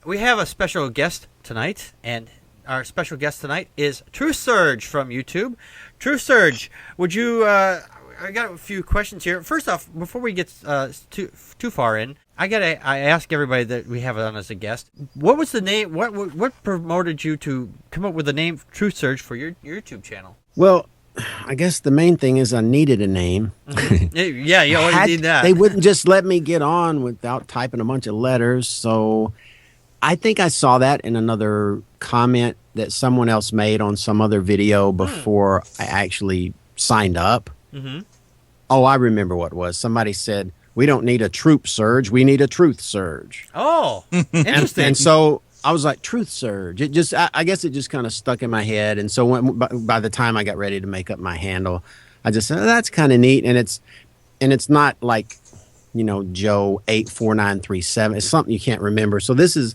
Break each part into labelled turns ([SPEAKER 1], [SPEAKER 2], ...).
[SPEAKER 1] We have a special guest tonight, and our special guest tonight is TruthSurge from YouTube. TruthSurge, would you? I got a few questions here. First off, before we get too far in, I ask everybody that we have on as a guest. What was the name? What promoted you to come up with the name TruthSurge for your YouTube channel?
[SPEAKER 2] Well, I guess the main thing is I needed a name.
[SPEAKER 1] Yeah, you always need that.
[SPEAKER 2] They wouldn't just let me get on without typing a bunch of letters. So I think I saw that in another comment that someone else made on some other video before I actually signed up.
[SPEAKER 1] Mm-hmm.
[SPEAKER 2] Oh, I remember what it was. Somebody said, we don't need a troop surge. We need a truth surge.
[SPEAKER 1] Oh, interesting.
[SPEAKER 2] And so I was like, truth surge. It just, I guess it just kind of stuck in my head. And so by the time I got ready to make up my handle, I just said, oh, that's kind of neat. And it's not like, Joe 84937. It's something you can't remember. So this is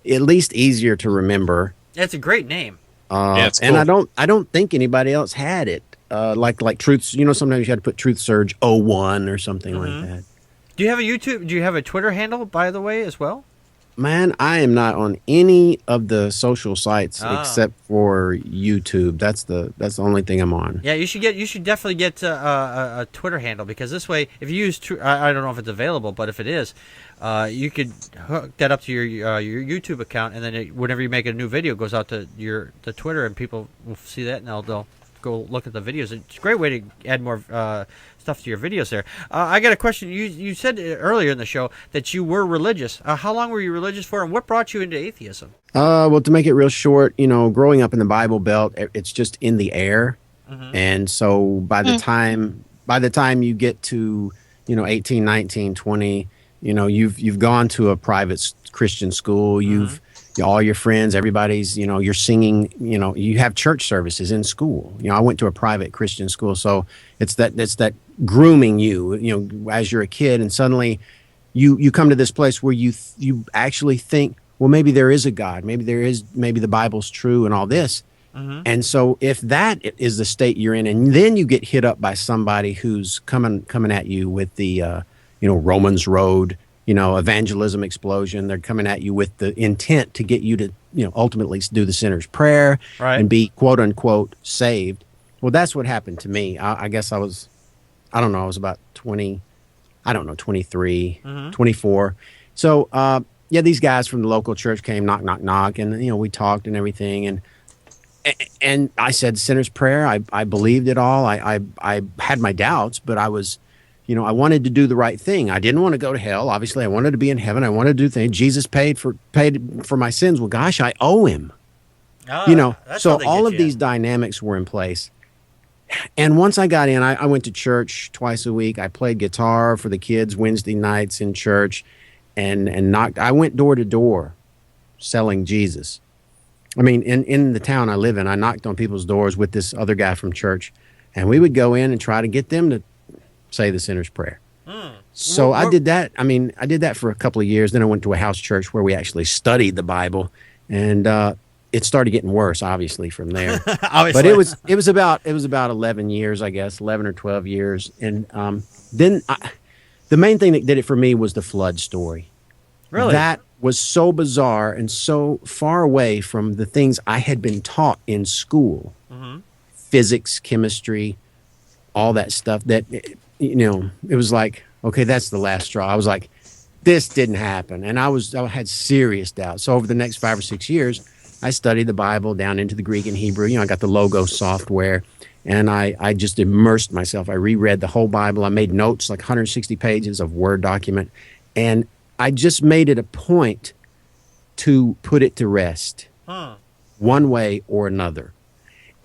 [SPEAKER 2] at least easier to remember.
[SPEAKER 1] That's a great name.
[SPEAKER 3] Yeah, it's cool.
[SPEAKER 2] And I don't think anybody else had it. Like truth, sometimes you had to put Truth Surge 01 or something like that.
[SPEAKER 1] Do you have a YouTube? Do you have a Twitter handle, by the way, as well?
[SPEAKER 2] Man, I am not on any of the social sites except for YouTube. That's the only thing I'm on.
[SPEAKER 1] Yeah, you should definitely get a Twitter handle, because this way, if you use I don't know if it's available, but if it is, you could hook that up to your YouTube account, and then whenever you make a new video, it goes out to the Twitter, and people will see that, and they'll go look at the videos. It's a great way to add more stuff to your videos there. I got a question. You said earlier in the show that you were religious. How long were you religious for, and what brought you into atheism?
[SPEAKER 2] Well, to make it real short, growing up in the Bible Belt, it's just in the air. And so by the time you get to, 18, 19, 20, you've gone to a private Christian school. All your friends, everybody's, you're singing, you have church services in school. I went to a private Christian school. So it's that grooming you, as you're a kid, and suddenly you come to this place where you actually think, well, maybe there is a God, maybe the Bible's true and all this. And so if that is the state you're in, and then you get hit up by somebody who's coming at you with the, Romans Road, evangelism explosion. They're coming at you with the intent to get you to, ultimately do the sinner's prayer and be quote unquote saved. Well, that's what happened to me. I guess I was about 20, 23, 24. So, these guys from the local church came knock, knock, knock. And, we talked and everything. And I said sinner's prayer. I believed it all. I had my doubts, but I was, I wanted to do the right thing. I didn't want to go to hell. Obviously, I wanted to be in heaven. I wanted to do things. Jesus paid for my sins. Well, gosh, I owe him. So all of these dynamics were in place. And once I got in, I went to church twice a week. I played guitar for the kids Wednesday nights in church, and I went door to door selling Jesus. I mean, in the town I live in, I knocked on people's doors with this other guy from church, and we would go in and try to get them to say the sinner's prayer. So I did that. I mean, I did that for a couple of years. Then I went to a house church where we actually studied the Bible, and it started getting worse, obviously, from there. But it was about 11 years, I guess, 11 or 12 years, and then the main thing that did it for me was the flood story.
[SPEAKER 1] Really,
[SPEAKER 2] that was so bizarre and so far away from the things I had been taught in school, physics, chemistry, all that stuff. That it was like, okay, that's the last straw. I was like, this didn't happen. And I had serious doubts. So over the next 5 or 6 years, I studied the Bible down into the Greek and Hebrew. I got the Logos software, and I just immersed myself. I reread the whole Bible. I made notes, like 160 pages of Word document. And I just made it a point to put it to rest one way or another.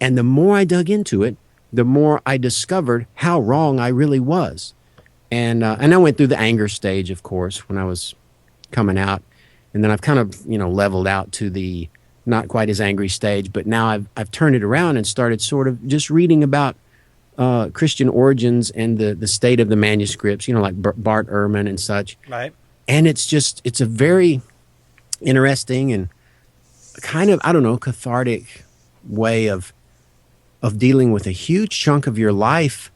[SPEAKER 2] And the more I dug into it, the more I discovered how wrong I really was. And I went through the anger stage, of course, when I was coming out. And then I've kind of, leveled out to the not quite as angry stage. But now I've turned it around and started sort of just reading about Christian origins and the state of the manuscripts, like Bart Ehrman and such.
[SPEAKER 1] Right.
[SPEAKER 2] And it's a very interesting and kind of, cathartic way of dealing with a huge chunk of your life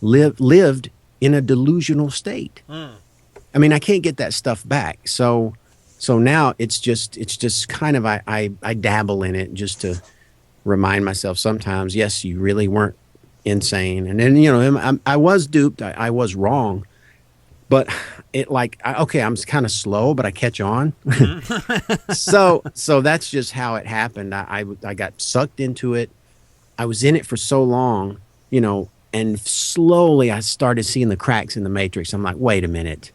[SPEAKER 2] lived in a delusional state. I mean, I can't get that stuff back. So So now it's just kind of I dabble in it just to remind myself sometimes, yes, you really weren't insane. And then, I was duped. I was wrong. But okay, I'm kind of slow, but I catch on. So that's just how it happened. I got sucked into it. I was in it for so long, and slowly I started seeing the cracks in the matrix. I'm like, wait a minute.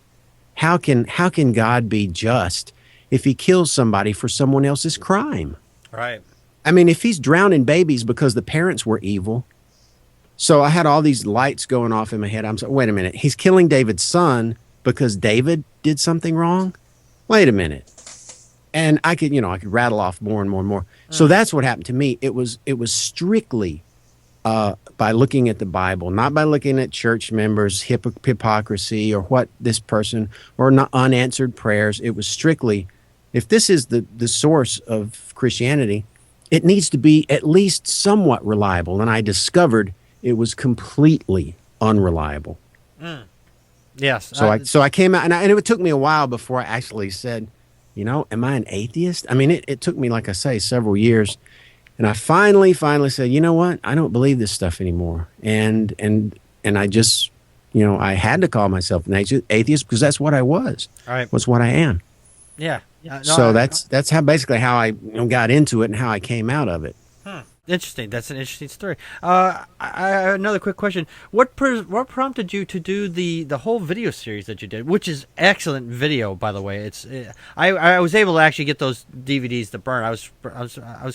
[SPEAKER 2] How can God be just if he kills somebody for someone else's crime?
[SPEAKER 1] Right.
[SPEAKER 2] I mean, if he's drowning babies because the parents were evil. So I had all these lights going off in my head. I'm like, wait a minute. He's killing David's son because David did something wrong? Wait a minute. And I could rattle off more and more and more. So that's what happened to me. It was strictly by looking at the Bible, not by looking at church members, hypocrisy, or what this person, or not unanswered prayers. It was strictly, if this is the source of Christianity, it needs to be at least somewhat reliable. And I discovered it was completely unreliable.
[SPEAKER 1] Yes.
[SPEAKER 2] So I came out, and it took me a while before I actually said, am I an atheist? I mean, it took me, like I say, several years. And I finally said, you know what? I don't believe this stuff anymore. And I just, I had to call myself an atheist because that's what I was.
[SPEAKER 1] All right.
[SPEAKER 2] Was what I am.
[SPEAKER 1] Yeah. No,
[SPEAKER 2] so that's how basically how I got into it and how I came out of it.
[SPEAKER 1] Interesting. That's an interesting story. Another quick question: What prompted you to do the whole video series that you did, which is excellent video, by the way? I was able to actually get those DVDs to burn. I was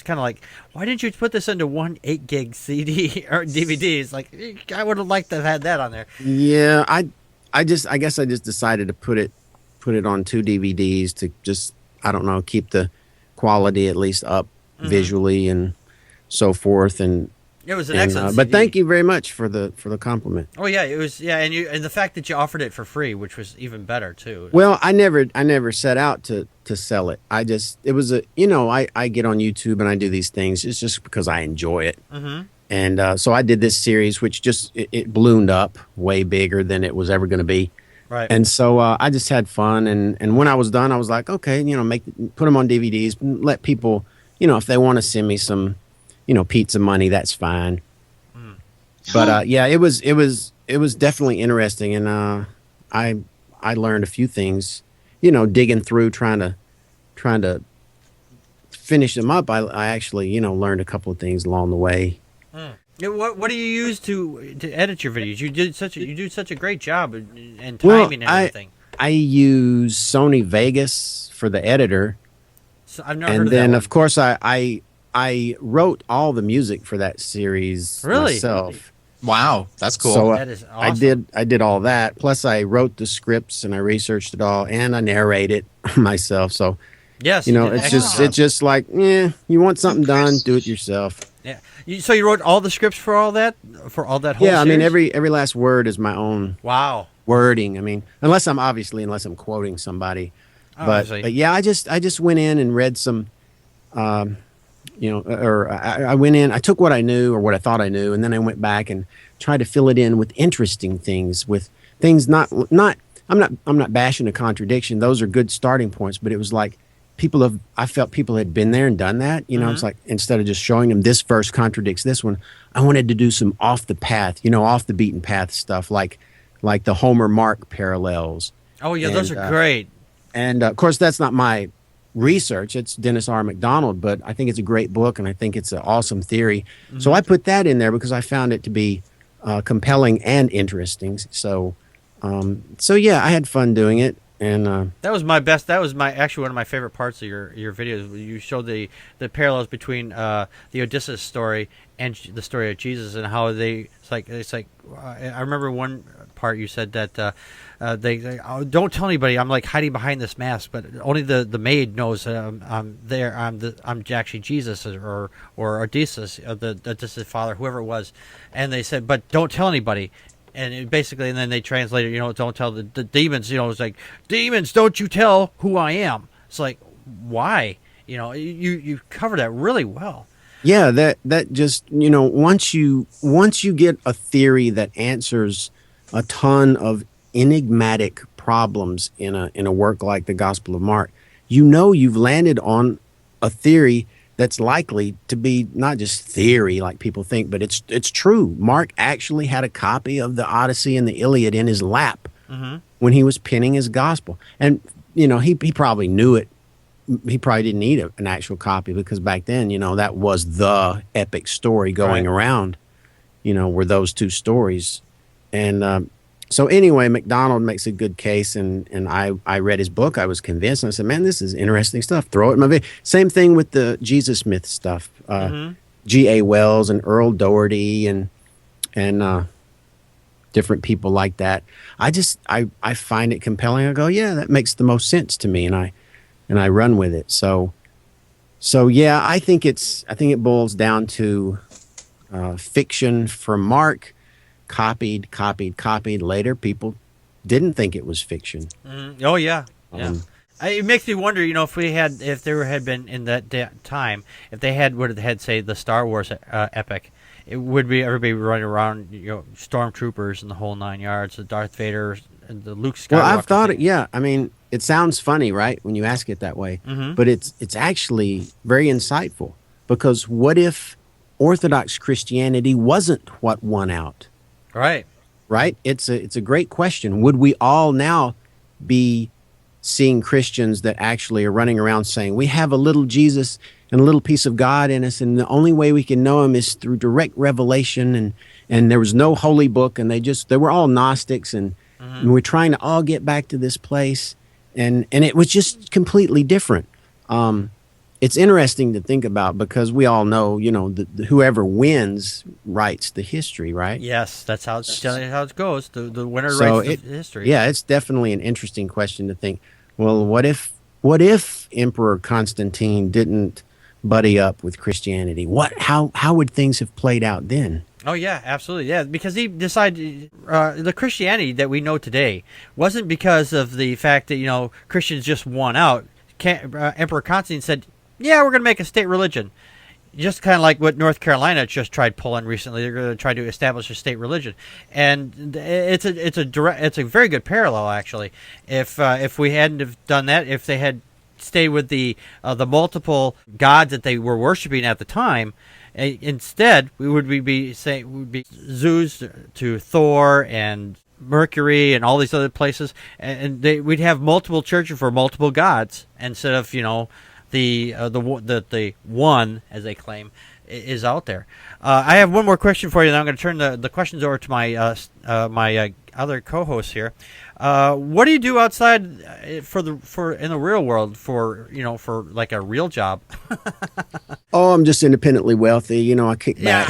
[SPEAKER 1] kind of like, why didn't you put this into one 8 gig CD or DVDs? Like, I would have liked to have had that on there.
[SPEAKER 2] Yeah, I guess I just decided to put it on 2 DVDs to just, I don't know, keep the quality at least up visually and so forth. And
[SPEAKER 1] it was an excellent
[SPEAKER 2] but
[SPEAKER 1] CD.
[SPEAKER 2] Thank you very much for the compliment.
[SPEAKER 1] Oh yeah, it was. Yeah, and the fact that you offered it for free, which was even better too.
[SPEAKER 2] Well, I never set out to sell it. I get on YouTube and I do these things. It's just because I enjoy it. And so I did this series, which just it ballooned up way bigger than it was ever going to be.
[SPEAKER 1] Right.
[SPEAKER 2] And so I just had fun. And when I was done, I was like, okay, put them on DVDs, let people, if they want to send me some, pizza money, that's fine. But yeah, it was definitely interesting, and I learned a few things, digging through trying to finish them up. I actually learned a couple of things along the way.
[SPEAKER 1] What do you use to edit your videos? You do such a great job and timing and everything.
[SPEAKER 2] I use Sony Vegas for the editor.
[SPEAKER 1] So I've never heard
[SPEAKER 2] and
[SPEAKER 1] of that
[SPEAKER 2] then
[SPEAKER 1] one.
[SPEAKER 2] of course I wrote all the music for that series myself.
[SPEAKER 3] Wow, that's cool.
[SPEAKER 2] So
[SPEAKER 1] that is awesome.
[SPEAKER 2] I did all that. Plus I wrote the scripts and I researched it all and I narrate it myself. So
[SPEAKER 1] yes,
[SPEAKER 2] it's just like, you want something done, do it yourself.
[SPEAKER 1] Yeah. So you wrote all the scripts for all that whole
[SPEAKER 2] Yeah,
[SPEAKER 1] series?
[SPEAKER 2] I mean every last word is my own wording. I mean, unless I'm quoting somebody. But yeah, I just went in and read some I went in, I took what I knew or what I thought I knew, and then I went back and tried to fill it in with interesting things, with things I'm not bashing a contradiction. Those are good starting points, but it was like I felt people had been there and done that. It's like, instead of just showing them this verse contradicts this one, I wanted to do some off the path, off the beaten path stuff, like the Homer Mark parallels.
[SPEAKER 1] Oh yeah, those are great.
[SPEAKER 2] And of course, that's not my research. It's Dennis R. McDonald, but I think it's a great book and I think it's an awesome theory. So I put that in there because I found it to be compelling and interesting. So yeah, I had fun doing it. And
[SPEAKER 1] that was my best. That was actually one of my favorite parts of your videos. You showed the parallels between the Odysseus story and the story of Jesus, and how it's like I remember one part you said that they don't tell anybody. I'm like hiding behind this mask, but only the maid knows I'm there. I'm actually Jesus or Odysseus, the Odysseus' father, whoever it was, and they said, but don't tell anybody. And and then they translate it, don't tell the demons, it's like, demons, don't you tell who I am. It's like, why? You cover that really well.
[SPEAKER 2] Yeah, that just, once you get a theory that answers a ton of enigmatic problems in a work like the Gospel of Mark, you know you've landed on a theory that's likely to be not just theory like people think, but it's true. Mark actually had a copy of the Odyssey and the Iliad in his lap when he was penning his gospel. And, you know, he probably knew it. He probably didn't need an actual copy because back then, you know, that was the epic story going around, you know, were those two stories. And so anyway, McDonald makes a good case, and I read his book. I was convinced, and I said, man, this is interesting stuff. Throw it in my video. Same thing with the Jesus myth stuff. G.A. Wells and Earl Doherty and different people like that. I find it compelling. I go, yeah, that makes the most sense to me, and I run with it. So yeah, I think it boils down to fiction from Mark, copied. Later, people didn't think it was fiction.
[SPEAKER 1] Oh yeah, yeah. It makes me wonder, you know, if there had been in that time, if they would have had, say, the Star Wars epic, it would be everybody running around, you know, stormtroopers and the whole 9 yards, the Darth Vader and the Luke Skywalker.
[SPEAKER 2] Well, I've thought it. Yeah, I mean, it sounds funny, right, when you ask it that way, but it's actually very insightful, because what if Orthodox Christianity wasn't what won out? Right. It's a great question. Would we all now be seeing Christians that actually are running around saying we have a little Jesus and a little piece of God in us, and the only way we can know him is through direct revelation, and there was no holy book, and they were all Gnostics, and we're trying to all get back to this place, and it was just completely different. It's interesting to think about, because we all know, you know, whoever wins writes the history, right?
[SPEAKER 1] Yes, that's how it goes. The winner writes the history.
[SPEAKER 2] Yeah, it's definitely an interesting question to think. Well, what if Emperor Constantine didn't buddy up with Christianity? How would things have played out then?
[SPEAKER 1] Oh yeah, absolutely, yeah. Because he decided the Christianity that we know today wasn't because of the fact that, you know, Christians just won out. Emperor Constantine said, yeah, we're going to make a state religion. Just kind of like what North Carolina just tried pulling recently. They're going to try to establish a state religion, and it's a very good parallel, actually. If we hadn't have done that, if they had stayed with the multiple gods that they were worshiping at the time, instead we would be Zeus to Thor and Mercury and all these other places, and we'd have multiple churches for multiple gods instead of, you know, the one, as they claim, is out there. I have one more question for you, and I'm going to turn the questions over to my my other co-hosts here. What do you do outside for in the real world for like a real job?
[SPEAKER 2] Oh, I'm just independently wealthy. You know, I kick back.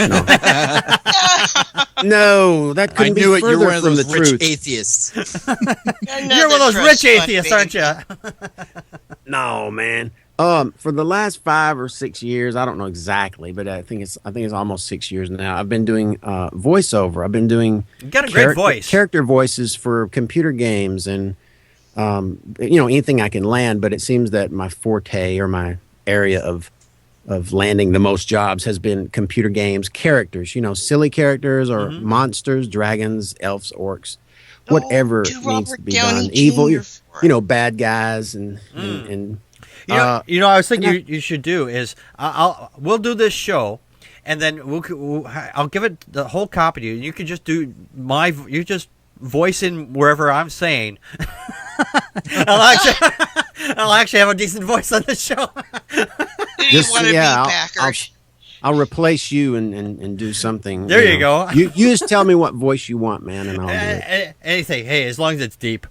[SPEAKER 2] No, that couldn't be further
[SPEAKER 3] you're one of
[SPEAKER 2] from
[SPEAKER 3] those
[SPEAKER 2] the
[SPEAKER 3] rich
[SPEAKER 2] truth.
[SPEAKER 3] Atheists.
[SPEAKER 1] You're one of those rich atheists, aren't you?
[SPEAKER 2] No, man. For the last 5 or 6 years, I don't know exactly, but I think it's almost 6 years now. I've been doing voiceover. I've been doing
[SPEAKER 1] you got a great voice,
[SPEAKER 2] character voices for computer games, and you know, anything I can land. But it seems that my forte, or my area of landing the most jobs, has been computer games characters. You know, silly characters or monsters, dragons, elves, orcs, whatever needs to be done. Evil, you know, bad guys and.
[SPEAKER 1] You know, I was thinking you should do is we'll do this show, and then I'll give it the whole copy to you. You can just do you just voice in wherever I'm saying. I'll actually have a decent voice on the show.
[SPEAKER 2] I'll replace you and do something.
[SPEAKER 1] There you go.
[SPEAKER 2] You just tell me what voice you want, man, and I'll do it.
[SPEAKER 1] Anything. Hey, as long as it's deep.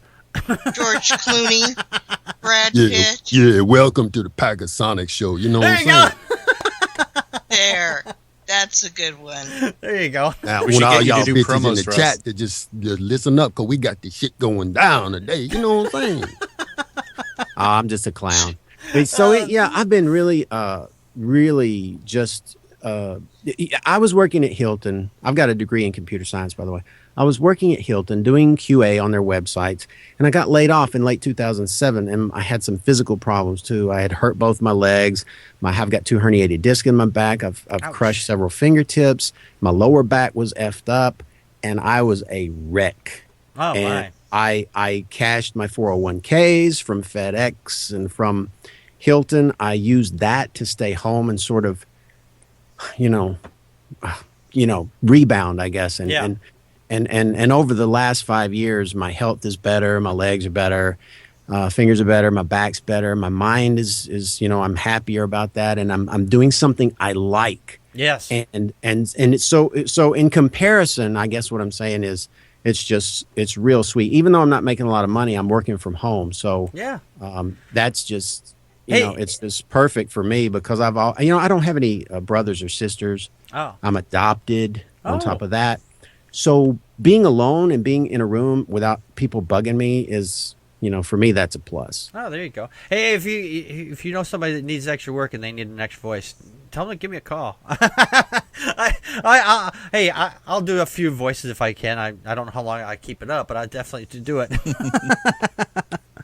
[SPEAKER 4] George Clooney, Brad Pitt.
[SPEAKER 5] Yeah, welcome to the Packard Sonic Show. You know what I'm saying?
[SPEAKER 4] There. That's a good one.
[SPEAKER 1] There you go.
[SPEAKER 5] Now, when all y'all bitches in the chat to just listen up, because we got the shit going down today. You know what I'm saying?
[SPEAKER 2] I'm just a clown. So, I've been really just... I was working at Hilton. I've got a degree in computer science, by the way. I was working at Hilton doing QA on their websites, and I got laid off in late 2007, and I had some physical problems too. I had hurt both my legs. I've got 2 herniated discs in my back. I've crushed several fingertips. My lower back was effed up, and I was a wreck.
[SPEAKER 1] Oh,
[SPEAKER 2] and,
[SPEAKER 1] my.
[SPEAKER 2] I cashed my 401ks from FedEx and from Hilton. I used that to stay home and sort of, you know, rebound, I guess. And over the last 5 years, my health is better. My legs are better. Fingers are better. My back's better. My mind is I'm happier about that. And I'm doing something I like.
[SPEAKER 1] Yes.
[SPEAKER 2] And it's so in comparison, I guess what I'm saying is it's real sweet. Even though I'm not making a lot of money, I'm working from home. So
[SPEAKER 1] yeah,
[SPEAKER 2] that's just, it's just perfect for me because I don't have any brothers or sisters.
[SPEAKER 1] Oh.
[SPEAKER 2] I'm adopted on top of that. So being alone and being in a room without people bugging me is, for me, that's a plus.
[SPEAKER 1] Oh, there you go. Hey, if you know somebody that needs extra work and they need an extra voice, tell them to give me a call. I'll do a few voices if I can. I don't know how long I keep it up, but I definitely do it.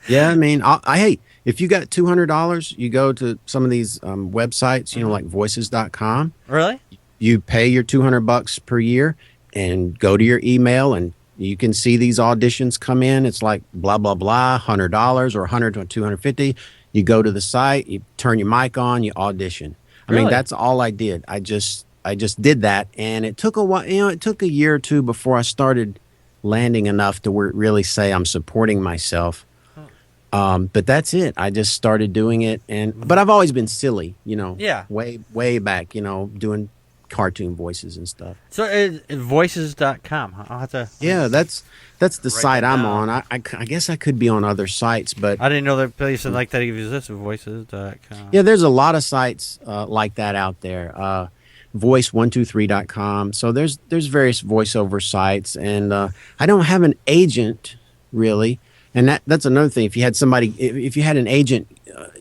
[SPEAKER 2] Yeah, I mean, hey, if you got $200, you go to some of these websites, like voices.com.
[SPEAKER 1] Really?
[SPEAKER 2] You pay your $200 per year and go to your email and you can see these auditions come in. It's like blah, blah, blah, $100 or $100 to $250. You go to the site, you turn your mic on, you audition. I mean, that's all I did. I just did that. And it took a while, it took a year or two before I started landing enough to really say I'm supporting myself. But that's it. I just started doing it. But I've always been silly, way back, doing cartoon voices and stuff.
[SPEAKER 1] So voices.com. I'll have to.
[SPEAKER 2] Yeah, that's the site I'm on. I guess I could be on other sites, but
[SPEAKER 1] I didn't know that place like that even existed. Voices.com.
[SPEAKER 2] Yeah, there's a lot of sites like that out there. Voice123.com. So there's various voiceover sites, and I don't have an agent really. And that's another thing. If you had an agent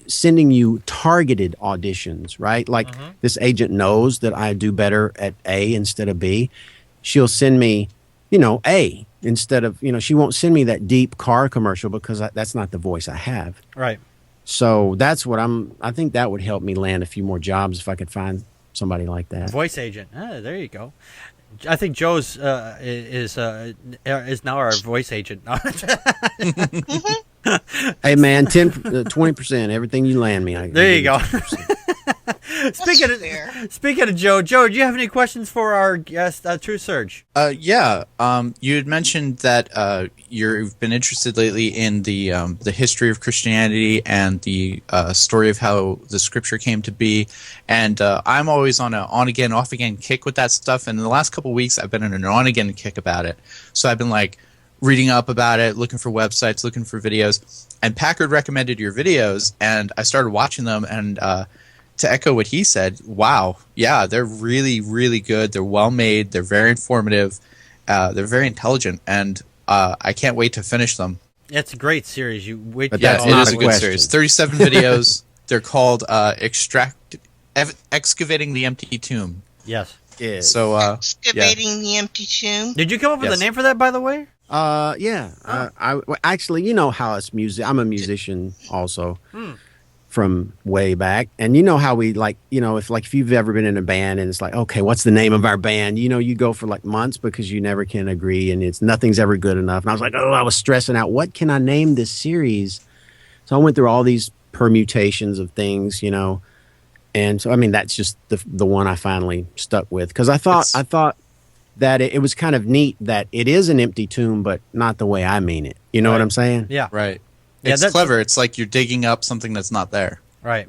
[SPEAKER 2] sending you targeted auditions, right? Like this agent knows that I do better at A instead of B. She'll send me, A instead of, she won't send me that deep car commercial because that's not the voice I have.
[SPEAKER 1] Right.
[SPEAKER 2] So that's what I think that would help me land a few more jobs if I could find somebody like that.
[SPEAKER 1] Voice agent. There you go. I think Joe's is now our voice agent.
[SPEAKER 2] Hey man, 20%, everything you land me.
[SPEAKER 1] There you go. Speaking of Joe, do you have any questions for our guest, TruthSurge?
[SPEAKER 3] You had mentioned that you've been interested lately in the history of Christianity and the story of how the Scripture came to be, and I'm always on a on-again, off-again kick with that stuff. And in the last couple of weeks, I've been on an on-again kick about it. So I've been reading up about it, looking for websites, looking for videos, and Packard recommended your videos, and I started watching them, and to echo what he said, wow, yeah, they're really, really good. They're well made. They're very informative. They're very intelligent, and I can't wait to finish them.
[SPEAKER 1] It's a great series. It
[SPEAKER 3] is a good series. 37 videos. They're called Excavating the Empty Tomb.
[SPEAKER 1] Yes.
[SPEAKER 2] Yeah.
[SPEAKER 3] So
[SPEAKER 4] Excavating the Empty Tomb.
[SPEAKER 1] Did you come up with a name for that, by the way?
[SPEAKER 2] Yeah. I actually, how it's music. I'm a musician also. From way back, and how we if you've ever been in a band and it's like, okay, what's the name of our band, you go for months because you never can agree and nothing's ever good enough. And I was like, I was stressing out, what can I name this series? So I went through all these permutations of things, and so I mean that's just the one I finally stuck with because I thought that it was kind of neat that it is an empty tomb, but not the way I mean it. You know what I'm saying?
[SPEAKER 1] Yeah.
[SPEAKER 3] Right. It's clever. It's like you're digging up something that's not there.
[SPEAKER 1] Right.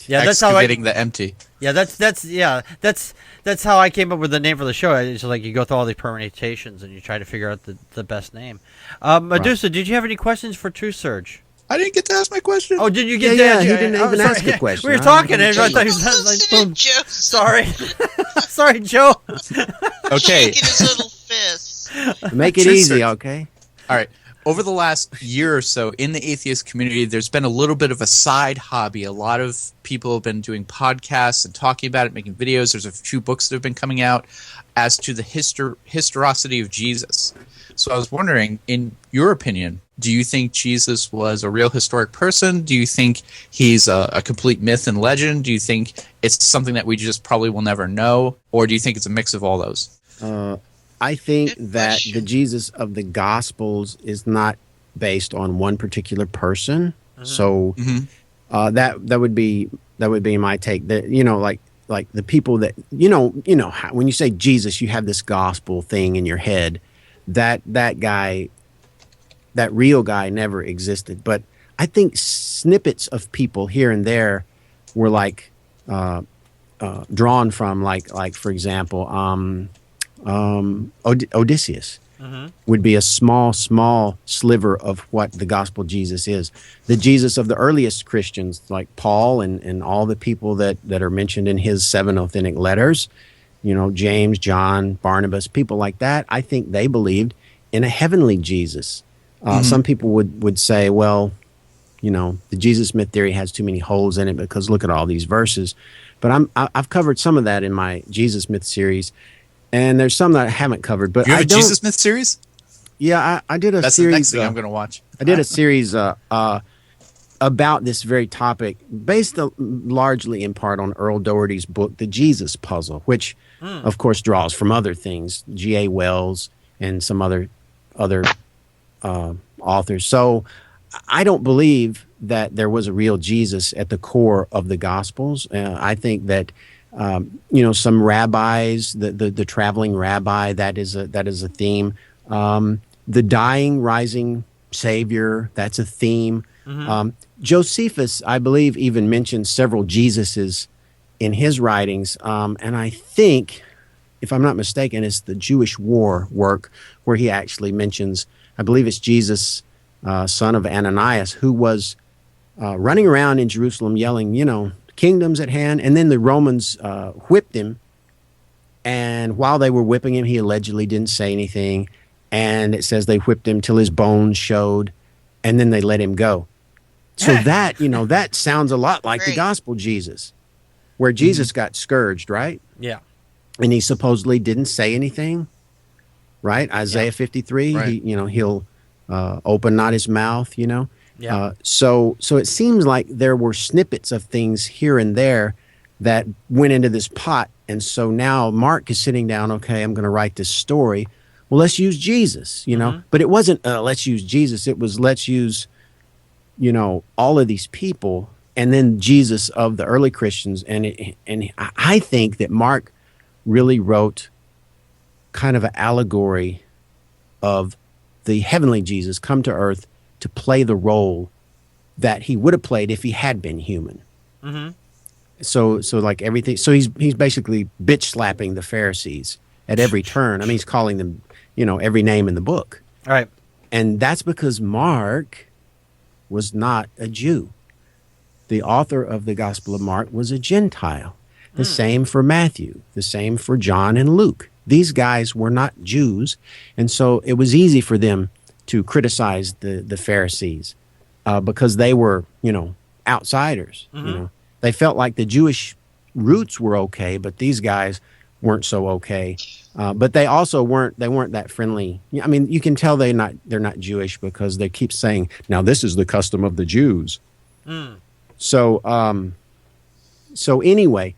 [SPEAKER 3] Yeah, that's excavating the empty.
[SPEAKER 1] Yeah, that's how I came up with the name for the show. It's you go through all these permutations and you try to figure out the best name. Medusa, did you have any questions for TruthSurge?
[SPEAKER 3] I didn't get to ask my question.
[SPEAKER 1] Oh, did you get
[SPEAKER 2] that? He didn't even ask a question.
[SPEAKER 1] We were talking, and I thought he was boom. Sorry, sorry, Joe.
[SPEAKER 3] Okay.
[SPEAKER 4] Shaking his little fist.
[SPEAKER 2] Make it easy, okay?
[SPEAKER 3] All right. Over the last year or so in the atheist community, there's been a little bit of a side hobby. A lot of people have been doing podcasts and talking about it, making videos. There's a few books that have been coming out as to the historicity of Jesus. So I was wondering, in your opinion, do you think Jesus was a real historic person? Do you think he's a complete myth and legend? Do you think it's something that we just probably will never know? Or do you think it's a mix of all those?
[SPEAKER 2] I think
[SPEAKER 4] Good
[SPEAKER 2] that the
[SPEAKER 4] question.
[SPEAKER 2] Jesus of the Gospels is not based on one particular person. So that would be my take. That like the people that when you say Jesus, you have this gospel thing in your head. That guy, that real guy, never existed. But I think snippets of people here and there were like drawn from like for example Odysseus would be a small sliver of what the gospel Jesus is. The Jesus of the earliest Christians, like Paul and all the people that are mentioned in his 7 authentic letters, James, John, Barnabas, people like that, I think they believed in a heavenly Jesus. Some people would say, well, the Jesus myth theory has too many holes in it because look at all these verses. But I've covered some of that in my Jesus myth series, and there's some that I haven't covered. But
[SPEAKER 3] You have
[SPEAKER 2] I
[SPEAKER 3] a
[SPEAKER 2] don't.
[SPEAKER 3] Jesus myth series?
[SPEAKER 2] Yeah, I did a
[SPEAKER 3] That's
[SPEAKER 2] series.
[SPEAKER 3] the next thing I'm going to watch.
[SPEAKER 2] I did a series about this very topic, based largely in part on Earl Doherty's book, The Jesus Puzzle, which, of course, draws from other things, G.A. Wells and some other authors. So I don't believe that there was a real Jesus at the core of the Gospels. I think that some rabbis, the traveling rabbi, that is a theme. The dying, rising Savior, that's a theme. Josephus, I believe, even mentions several Jesuses in his writings, and I think, if I'm not mistaken, it's the Jewish War work where he actually mentions, I believe it's Jesus, son of Ananias, who was running around in Jerusalem yelling, kingdom's at hand. And then the Romans whipped him. And while they were whipping him, he allegedly didn't say anything. And it says they whipped him till his bones showed. And then they let him go. So that sounds a lot like the
[SPEAKER 4] Great.
[SPEAKER 2] gospel Jesus, where Jesus got scourged, right?
[SPEAKER 1] Yeah.
[SPEAKER 2] And he supposedly didn't say anything, right? Isaiah 53,
[SPEAKER 3] Right.
[SPEAKER 2] he'll open not his mouth,
[SPEAKER 1] Yeah.
[SPEAKER 2] So it seems like there were snippets of things here and there that went into this pot. And so now Mark is sitting down, okay, I'm going to write this story. Well, let's use Jesus, but it wasn't let's use Jesus. It was let's use, all of these people and then Jesus of the early Christians. And I think that Mark really wrote kind of an allegory of the heavenly Jesus come to earth to play the role that he would have played if he had been human. So like everything. So he's basically bitch slapping the Pharisees at every turn. I mean, he's calling them, every name in the book.
[SPEAKER 1] All right.
[SPEAKER 2] And that's because Mark was not a Jew. The author of the Gospel of Mark was a Gentile. The same for Matthew, the same for John and Luke. These guys were not Jews, and so it was easy for them to criticize the Pharisees because they were, outsiders. They felt like the Jewish roots were okay, but these guys weren't so okay. But they also weren't that friendly. I mean, you can tell they're not Jewish because they keep saying, "Now this is the custom of the Jews." So anyway.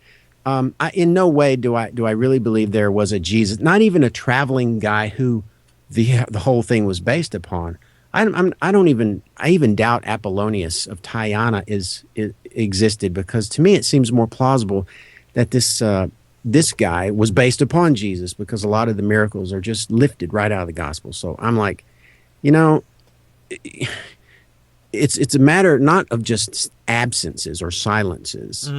[SPEAKER 2] In no way do I really believe there was a Jesus, not even a traveling guy who the whole thing was based upon. I even doubt Apollonius of Tyana existed, because to me it seems more plausible that this guy was based upon Jesus, because a lot of the miracles are just lifted right out of the gospel. So I'm like, it's a matter not of just absences or silences.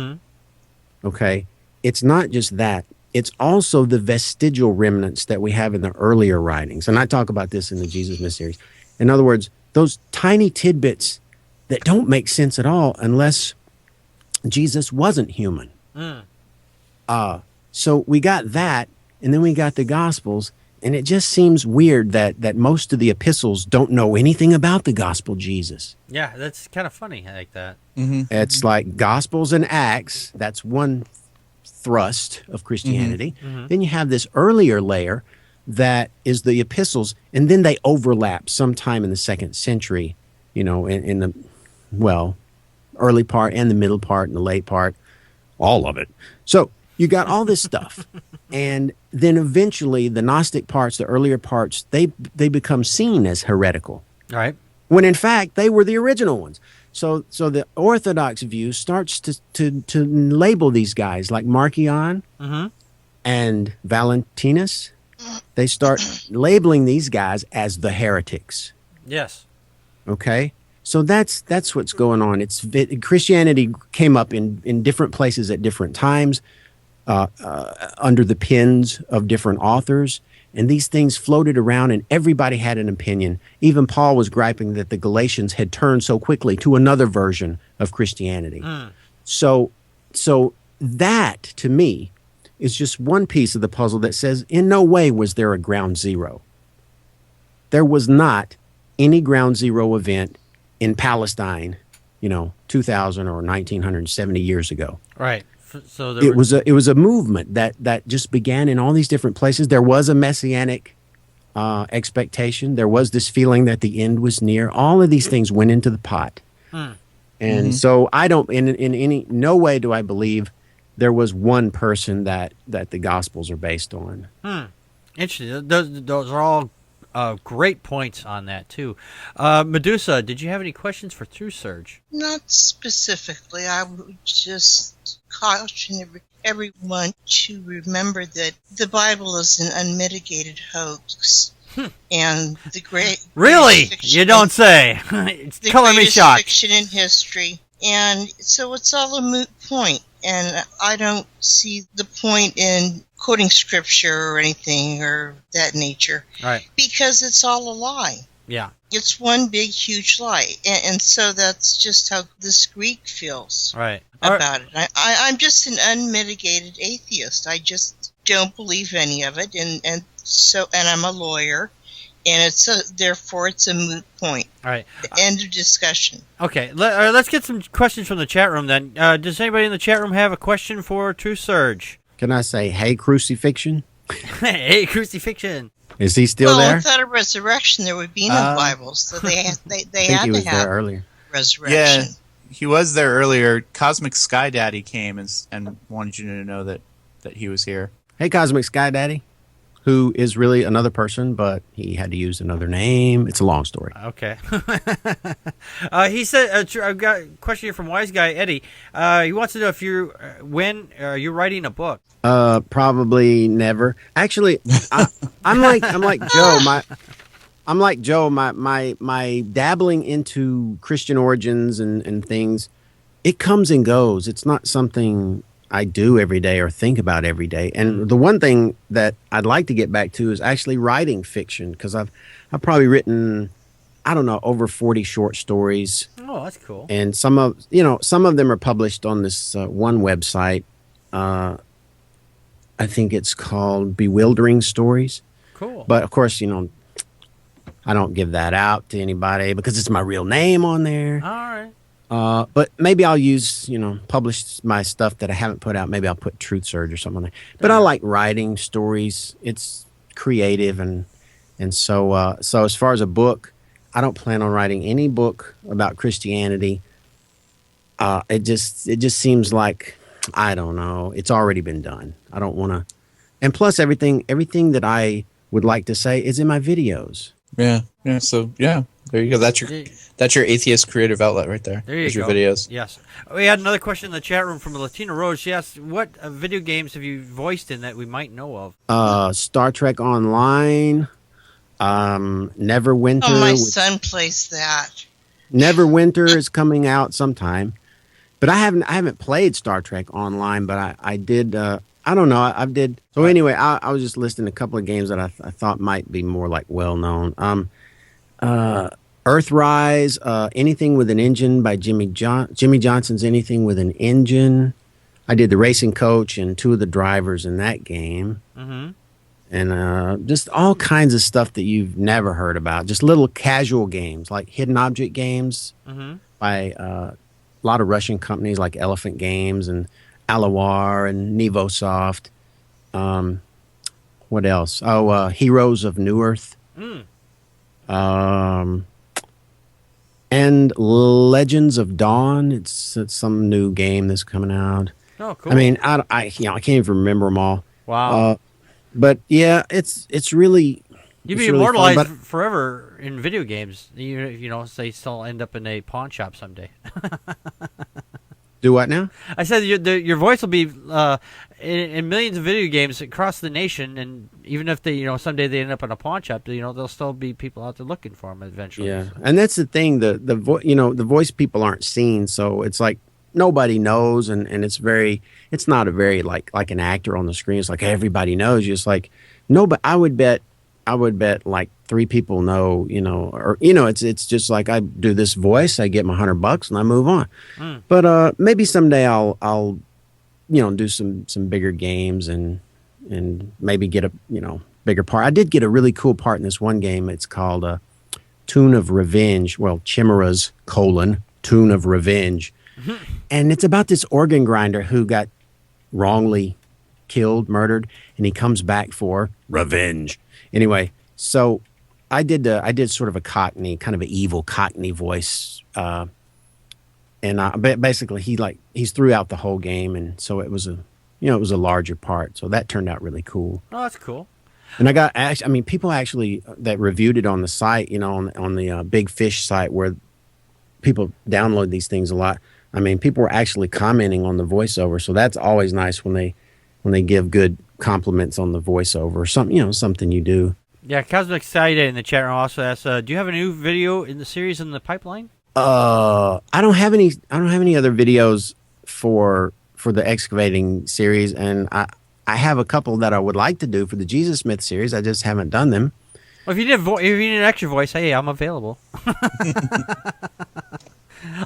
[SPEAKER 2] Okay. It's not just that. It's also the vestigial remnants that we have in the earlier writings. And I talk about this in the Jesus Myth series. In other words, those tiny tidbits that don't make sense at all unless Jesus wasn't human. So we got that, and then we got the Gospels, and it just seems weird that most of the epistles don't know anything about the gospel Jesus.
[SPEAKER 1] Yeah, that's kind of funny like that.
[SPEAKER 2] It's like Gospels and Acts. That's one thrust of Christianity. Then you have this earlier layer that is the epistles, and then they overlap sometime in the 2nd century, in the, early part and the middle part and the late part, all of it. So You got all this stuff. And then eventually the Gnostic parts, the earlier parts, they become seen as heretical.
[SPEAKER 1] All right.
[SPEAKER 2] When in fact they were the original ones. So the Orthodox view starts to label these guys like Marcion and Valentinus. They start labeling these guys as the heretics.
[SPEAKER 1] Yes.
[SPEAKER 2] Okay, so that's what's going on. Christianity came up in different places at different times, under the pens of different authors, and these things floated around, and everybody had an opinion. Even Paul was griping that the Galatians had turned so quickly to another version of Christianity. So that to me is just one piece of the puzzle that says in no way was there a ground zero. There was not any ground zero event in Palestine, 2000 or 1970 years ago.
[SPEAKER 1] Right. So
[SPEAKER 2] it was a movement that just began in all these different places. There was a messianic expectation. There was this feeling that the end was near. All of these things went into the pot. And so I don't, in no way do I believe there was one person that the Gospels are based on.
[SPEAKER 1] Interesting. Those are all great points on that, too. Medusa, did you have any questions for TruthSurge?
[SPEAKER 4] Not specifically. I would just caution everyone to remember that the Bible is an unmitigated hoax. And the
[SPEAKER 1] Really? You don't say. It's color me shocked.
[SPEAKER 4] Fiction in history. And so it's all a moot point. And I don't see the point in quoting scripture or anything or that nature.
[SPEAKER 1] Right.
[SPEAKER 4] Because it's all a lie.
[SPEAKER 1] Yeah.
[SPEAKER 4] It's one big, huge lie. And so that's just how this Greek feels about it. I'm just an unmitigated atheist. I just don't believe any of it. And I'm a lawyer. And therefore it's a moot point.
[SPEAKER 1] All right.
[SPEAKER 4] End of discussion.
[SPEAKER 1] Okay, let's get some questions from the chat room then. Does anybody in the chat room have a question for TruthSurge?
[SPEAKER 2] Can I say, hey, crucifixion?
[SPEAKER 1] Hey, crucifixion.
[SPEAKER 2] Is he still there?
[SPEAKER 4] Without a resurrection, there would be no Bibles. So they had to have
[SPEAKER 2] earlier.
[SPEAKER 4] Resurrection.
[SPEAKER 3] Yeah, he was there earlier. Cosmic Sky Daddy came and wanted you to know that he was here. Hey,
[SPEAKER 2] Cosmic Sky Daddy, who is really another person, but he had to use another name. It's a long story.
[SPEAKER 1] Okay. He said, I've got a question here from Wise Guy Eddie. He wants to know if when you're writing a book.
[SPEAKER 2] Probably never. Actually, I'm like Joe. I'm like Joe. My dabbling into Christian origins and things, it comes and goes. It's not something I do every day or think about every day. And the one thing that I'd like to get back to is actually writing fiction, because I've probably written, I don't know, over 40 short stories.
[SPEAKER 1] Oh, that's cool.
[SPEAKER 2] And some of them are published on this one website. I think it's called Bewildering Stories.
[SPEAKER 1] Cool.
[SPEAKER 2] But of course, I don't give that out to anybody because it's my real name on there.
[SPEAKER 1] All right.
[SPEAKER 2] But maybe I'll use, publish my stuff that I haven't put out. Maybe I'll put TruthSurge or something like that. But I like writing stories. It's creative. And so as far as a book, I don't plan on writing any book about Christianity. It just seems like, I don't know, it's already been done. I don't want to. And plus everything that I would like to say is in my videos.
[SPEAKER 3] Yeah. So there you go. That's your atheist creative outlet right there.
[SPEAKER 1] There you go.
[SPEAKER 3] Your videos.
[SPEAKER 1] Yes. We had another question in the chat room from Latina Rose. She asked, what video games have you voiced in that we might know of?
[SPEAKER 2] Star Trek Online, Neverwinter.
[SPEAKER 4] Oh, my son plays that.
[SPEAKER 2] Neverwinter is coming out sometime. But I haven't played Star Trek Online, but I did. I don't know. I did. So anyway, I was just listing a couple of games that I thought might be more like well known. Earthrise, Anything with an Engine by Jimmy Johnson's Anything with an Engine. I did the racing coach and two of the drivers in that game. Mm-hmm. And just all kinds of stuff that you've never heard about. Just little casual games like hidden object games by a lot of Russian companies like Elephant Games and Alawar and Nevosoft. What else? Heroes of New Earth. And Legends of Dawn. It's some new game that's coming out.
[SPEAKER 1] Oh, cool.
[SPEAKER 2] I mean, I can't even remember them all.
[SPEAKER 1] Wow.
[SPEAKER 2] But yeah, it's really.
[SPEAKER 1] You'd
[SPEAKER 2] it's
[SPEAKER 1] be
[SPEAKER 2] really
[SPEAKER 1] immortalized
[SPEAKER 2] fun,
[SPEAKER 1] forever in video games. You know, they still end up in a pawn shop someday.
[SPEAKER 2] Do what now?
[SPEAKER 1] I said your voice will be in millions of video games across the nation, and even if they, someday they end up in a pawn shop, there'll still be people out there looking for them eventually.
[SPEAKER 2] Yeah,
[SPEAKER 1] So.
[SPEAKER 2] and that's the thing. The voice people aren't seen, so it's like nobody knows, and it's not a very like an actor on the screen. It's like everybody knows you. It's like no, but I would bet like 3 people know, it's just like I do this voice, I get my $100 and I move on. But maybe someday I'll do some bigger games and maybe get a bigger part. I did get a really cool part in this one game. It's called Tune of Revenge. Well, Chimera's Tune of Revenge. And it's about this organ grinder who got wrongly murdered, and he comes back for revenge. Anyway, so I did sort of a Cockney, kind of an evil Cockney voice, and basically he's throughout the whole game, and so it was a larger part, so that turned out really cool.
[SPEAKER 1] Oh, that's cool.
[SPEAKER 2] And people actually that reviewed it on the site, on the Big Fish site where people download these things a lot. I mean, people were actually commenting on the voiceover, so that's always nice when they give good compliments on the voiceover or something you do.
[SPEAKER 1] Yeah, Cosmic Excited in the chat room also asks, do you have a new video in the series in the pipeline?
[SPEAKER 2] I don't have any other videos for the excavating series, and I have a couple that I would like to do for the Jesus Myth series. I just haven't done them.
[SPEAKER 1] Well, if you need an extra voice, hey, I'm available.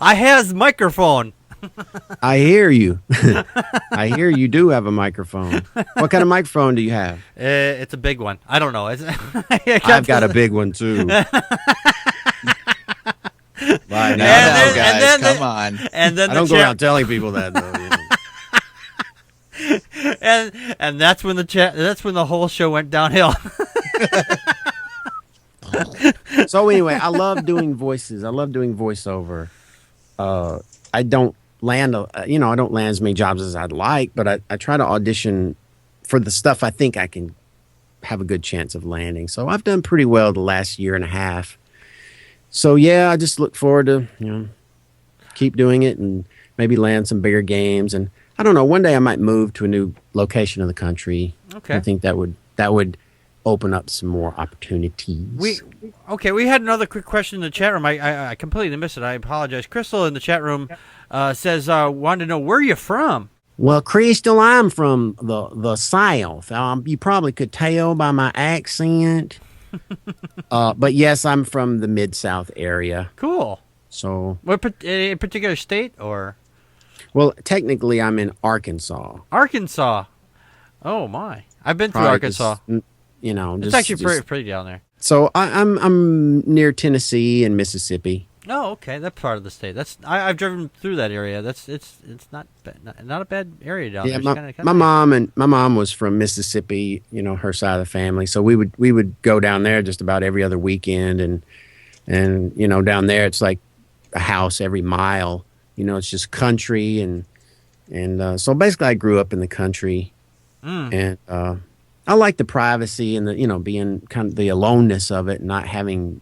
[SPEAKER 1] I has microphone.
[SPEAKER 2] I hear you. I hear you do have a microphone. What kind of microphone do you have?
[SPEAKER 1] It's a big one. I don't know.
[SPEAKER 2] I've got a big one too.
[SPEAKER 3] Bye now, guys. Come on.
[SPEAKER 1] And then
[SPEAKER 2] I don't go around telling people that though.
[SPEAKER 1] And that's when the whole show went downhill.
[SPEAKER 2] So anyway, I love doing voices. I love doing voiceover. I don't land as many jobs as I'd like, but I try to audition for the stuff I think I can have a good chance of landing. So I've done pretty well the last year and a half. So yeah, I just look forward to keep doing it and maybe land some bigger games. And I don't know, one day I might move to a new location of the country.
[SPEAKER 1] Okay.
[SPEAKER 2] I think that would open up some more opportunities.
[SPEAKER 1] We had another quick question in the chat room. I completely missed it. I apologize. Crystal in the chat room says, wanted to know where you're from.
[SPEAKER 2] Well, Crystal, I'm from the South. You probably could tell by my accent. But yes, I'm from the Mid-South area.
[SPEAKER 1] Cool.
[SPEAKER 2] So,
[SPEAKER 1] A particular state or?
[SPEAKER 2] Well, technically, I'm in Arkansas.
[SPEAKER 1] Arkansas. Oh my! I've been through Arkansas.
[SPEAKER 2] It's
[SPEAKER 1] actually pretty down there.
[SPEAKER 2] So I'm near Tennessee and Mississippi.
[SPEAKER 1] Oh, okay. That's part of the state. I've driven through that area. It's not a bad area down there.
[SPEAKER 2] My mom was from Mississippi. Her side of the family. So we would go down there just about every other weekend, and down there it's like a house every mile. It's just country, and so basically I grew up in the country, and I like the privacy and the being kind of the aloneness of it, not having.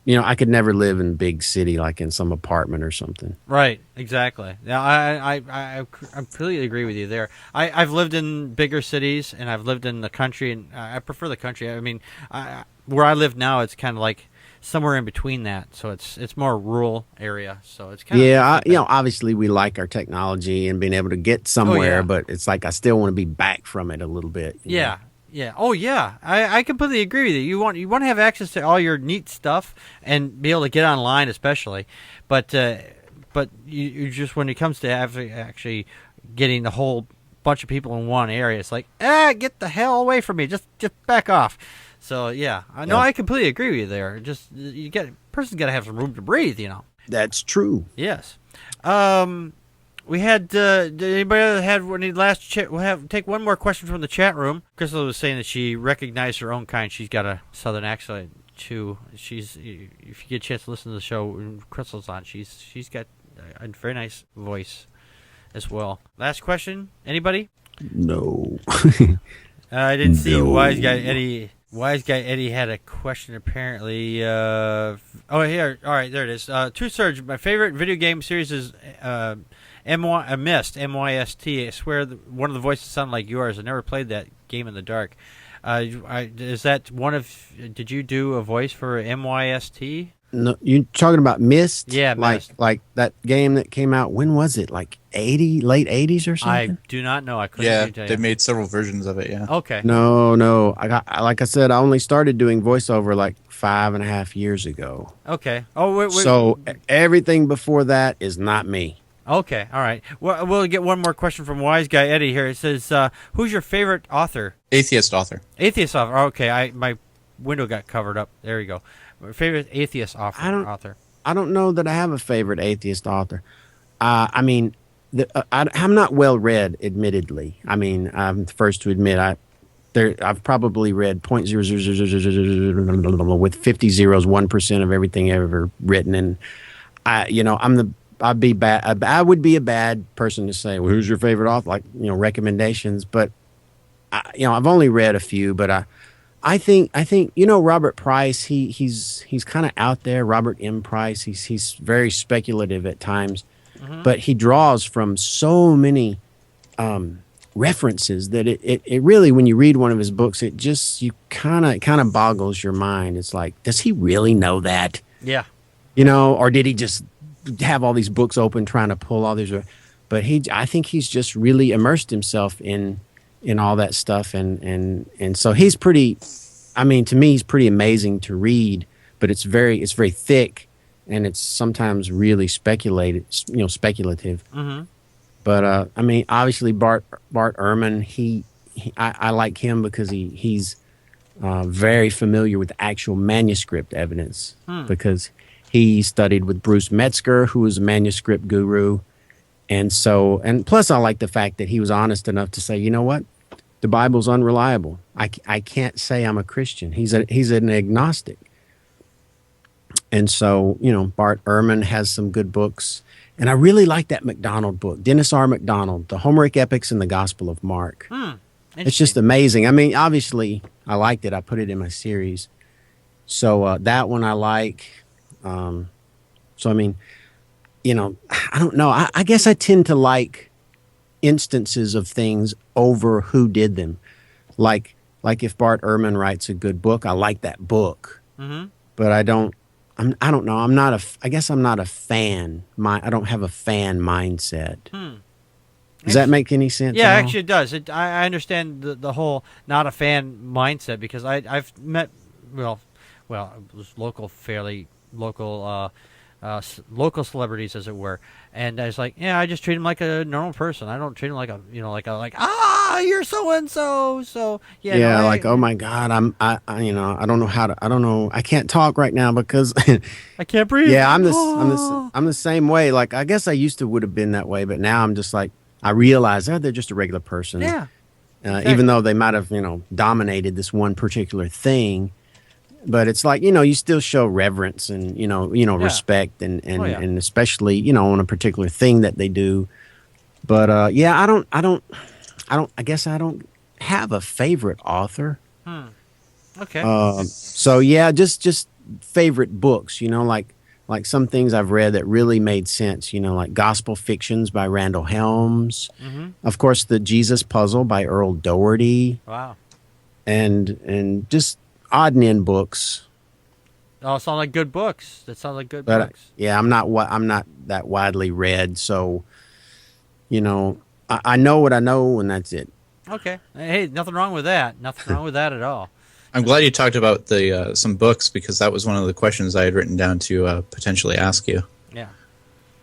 [SPEAKER 2] I could never live in a big city like in some apartment or something.
[SPEAKER 1] Right, exactly. Yeah, I completely agree with you there. I've lived in bigger cities and I've lived in the country, and I prefer the country. I mean, where I live now, it's kind of like somewhere in between that. So it's more a rural area. So it's kind of
[SPEAKER 2] obviously we like our technology and being able to get somewhere, but it's like I still want to be back from it a little bit.
[SPEAKER 1] Yeah. Yeah. Oh, yeah. I completely agree with you. You want to have access to all your neat stuff and be able to get online, especially. But you just when it comes to actually getting the whole bunch of people in one area, it's like get the hell away from me. Just back off. So yeah, I completely agree with you there. Just person's got to have some room to breathe.
[SPEAKER 2] That's true.
[SPEAKER 1] Yes. We had, did anybody have any last chat? We'll take one more question from the chat room. Crystal was saying that she recognized her own kind. She's got a southern accent too. If you get a chance to listen to the show, Crystal's on. She's got a very nice voice. as well. Last question, anybody?
[SPEAKER 2] No.
[SPEAKER 1] I didn't see Wise Guy Eddie. Wise Guy Eddie had a question apparently. Here, all right, there it is. TruthSurge, my favorite video game series is Myst, M-Y-S-T. I swear one of the voices sounded like yours. I never played that game in the dark. Is that one of? Did you do a voice for MYST?
[SPEAKER 2] No, you talking about Myst?
[SPEAKER 1] Yeah, Myst.
[SPEAKER 2] Like that game that came out. When was it? Like late 80s or something?
[SPEAKER 1] I do not know. I couldn't tell you.
[SPEAKER 3] They made several versions of it. Yeah.
[SPEAKER 1] Okay.
[SPEAKER 2] No. Like I said, I only started doing voiceover like 5.5 years ago.
[SPEAKER 1] Okay. Oh, wait.
[SPEAKER 2] So everything before that is not me.
[SPEAKER 1] Okay. All right. Well, we'll get one more question from Wise Guy Eddie here. It says, "Who's your favorite author?"
[SPEAKER 3] Atheist author.
[SPEAKER 1] Atheist author. Okay. My window got covered up. There you go. My favorite atheist author.
[SPEAKER 2] I don't know that I have a favorite atheist author. I mean, I'm not well read, admittedly. I mean, I'm the first to admit I've probably read 0.0000 with 50 zeros, 1% of everything ever written, and I would be a bad person to say, well, who's your favorite author? Like, recommendations, but I've only read a few, but I think Robert Price, he's kind of out there. Robert M. Price, he's very speculative at times, but he draws from so many references that it really, when you read one of his books, it kind of boggles your mind. It's like, does he really know that?
[SPEAKER 1] Yeah.
[SPEAKER 2] Or did he just have all these books open trying to pull all these? But I think he's just really immersed himself in all that stuff, and so he's pretty. I mean, to me, he's pretty amazing to read, but it's very thick, and it's sometimes really speculative.
[SPEAKER 1] Mm-hmm.
[SPEAKER 2] But I mean, obviously Bart Ehrman, I like him because he's very familiar with actual manuscript evidence, because he studied with Bruce Metzger, who was a manuscript guru. And plus I like the fact that he was honest enough to say, you know what? The Bible's unreliable. I can't say I'm a Christian. He's an agnostic. And so, Bart Ehrman has some good books. And I really like that MacDonald book, Dennis R. MacDonald, The Homeric Epics and the Gospel of Mark. It's just amazing. I mean, obviously, I liked it. I put it in my series. So that one I like. I mean, I don't know. I guess I tend to like instances of things over who did them. Like if Bart Ehrman writes a good book, I like that book.
[SPEAKER 1] Mm-hmm.
[SPEAKER 2] But I don't know. I guess I'm not a fan. I don't have a fan mindset. Does that make any sense?
[SPEAKER 1] Yeah, actually it does. I understand the whole not a fan mindset, because I've met, well, it was local celebrities, as it were, and I was like, I just treat them like a normal person. I don't treat them like you're so and so. So oh my God, I don't know. I can't talk right now because I can't breathe.
[SPEAKER 2] Yeah, I'm the same way. Like, I guess I would have been that way, but now I'm just like, I realize they're just a regular person.
[SPEAKER 1] Yeah. Exactly.
[SPEAKER 2] Even though they might have dominated this one particular thing. But it's like, you still show reverence and, respect and especially, on a particular thing that they do. But, I guess I don't have a favorite author.
[SPEAKER 1] Okay.
[SPEAKER 2] Just favorite books, like some things I've read that really made sense, like Gospel Fictions by Randall Helms.
[SPEAKER 1] Mm-hmm.
[SPEAKER 2] Of course, The Jesus Puzzle by Earl Doherty.
[SPEAKER 1] Wow.
[SPEAKER 2] And just odd and end books.
[SPEAKER 1] Oh, sound like good books. That sounds like good books.
[SPEAKER 2] Yeah, I'm not that widely read, so I know what I know, and that's it.
[SPEAKER 1] Okay. Hey, nothing wrong with that. Nothing wrong with that at all.
[SPEAKER 3] I'm glad you talked about the some books, because that was one of the questions I had written down to potentially ask you.
[SPEAKER 1] Yeah.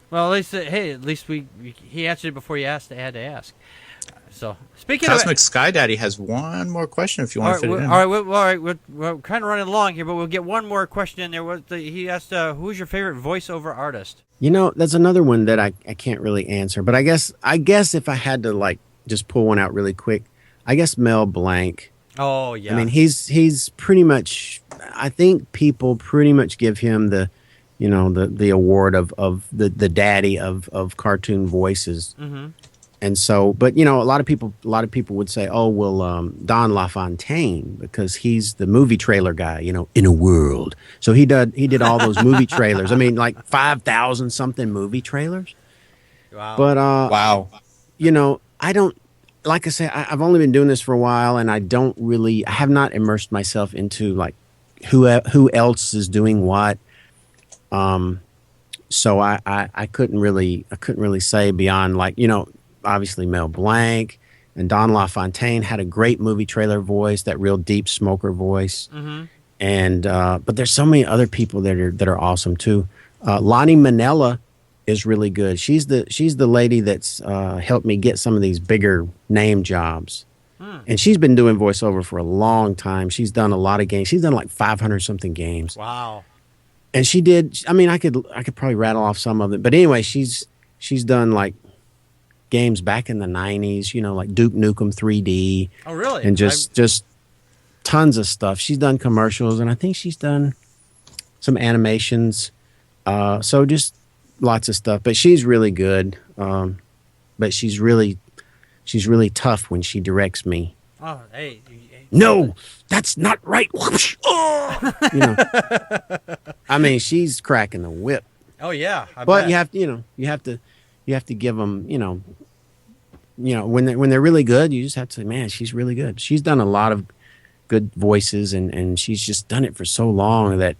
[SPEAKER 1] Well, at least he answered it before you asked. I had to ask. So speaking
[SPEAKER 3] Cosmic Sky Daddy has one more question if you want to fit it in.
[SPEAKER 1] All right, we're kind of running along here, but we'll get one more question in there. He asked, who's your favorite voiceover artist?
[SPEAKER 2] That's another one that I can't really answer, but I guess if I had to just pull one out really quick, I guess Mel Blanc.
[SPEAKER 1] Oh yeah.
[SPEAKER 2] I mean, he's pretty much. I think people pretty much give him the the award of the daddy of cartoon voices.
[SPEAKER 1] Mm-hmm.
[SPEAKER 2] And so, but a lot of people would say, oh, well, Don LaFontaine, because he's the movie trailer guy, in a world. So he did all those movie trailers. I mean, like 5,000 something movie trailers.
[SPEAKER 1] Wow.
[SPEAKER 2] But
[SPEAKER 3] wow.
[SPEAKER 2] I don't, like I say, I've only been doing this for a while, and I have not immersed myself into like who else is doing what. So I couldn't really say beyond like, obviously Mel Blanc and Don LaFontaine had a great movie trailer voice, that real deep smoker voice.
[SPEAKER 1] Mm-hmm.
[SPEAKER 2] And but there's so many other people that are awesome too. Lonnie Manella is really good. She's the lady that's helped me get some of these bigger name jobs. And she's been doing voiceover for a long time. She's done a lot of games. She's done like 500 something games.
[SPEAKER 1] Wow. And
[SPEAKER 2] she did. I mean, I could probably rattle off some of it, but anyway, she's done like games back in the 90s, like Duke Nukem 3D.
[SPEAKER 1] Oh, really?
[SPEAKER 2] And just tons of stuff. She's done commercials, and I think she's done some animations. So just lots of stuff. But she's really good. But she's really tough when she directs me.
[SPEAKER 1] Oh, hey.
[SPEAKER 2] No, that's not right. Oh! I mean, she's cracking the whip.
[SPEAKER 1] Oh yeah.
[SPEAKER 2] But you have to give them, when they're really good, you just have to say, man, she's really good. She's done a lot of good voices, and she's just done it for so long that,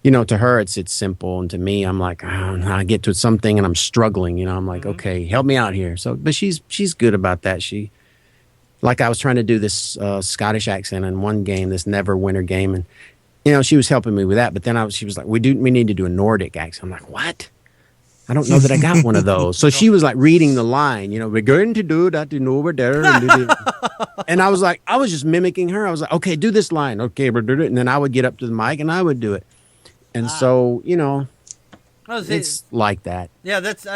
[SPEAKER 2] to her it's simple, and to me, I'm like, I get to something and I'm struggling. I'm like, okay, help me out here. So, but she's good about that. Like I was trying to do this Scottish accent in one game, this Neverwinter game, and she was helping me with that. But then she was like, we need to do a Nordic accent. I'm like, what? I don't know that I got one of those. So she was like reading the line, we're going to do that over there. And I was like, I was just mimicking her. I was like, okay, do this line. Okay, and then I would get up to the mic and I would do it. And so, it's like that.
[SPEAKER 1] Yeah, that's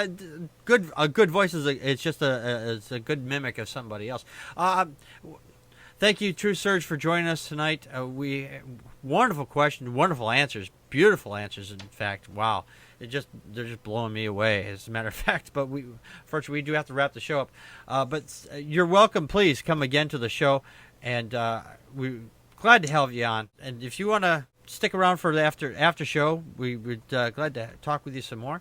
[SPEAKER 1] good. A good voice it's just it's a good mimic of somebody else. Thank you, TruthSurge, for joining us tonight. Wonderful question, wonderful answers, beautiful answers. In fact, wow, they're just blowing me away. As a matter of fact, but unfortunately, we do have to wrap the show up. But you're welcome. Please come again to the show, and we're glad to have you on. And if you want to stick around for the after show, we would glad to talk with you some more.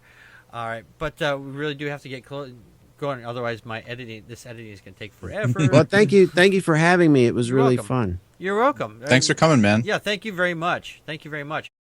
[SPEAKER 1] All right, but we really do have to get going, otherwise this editing is going to take forever.
[SPEAKER 2] Well, thank you for having me. It was really fun.
[SPEAKER 1] You're welcome.
[SPEAKER 3] Thanks for coming, man.
[SPEAKER 1] Yeah, thank you very much.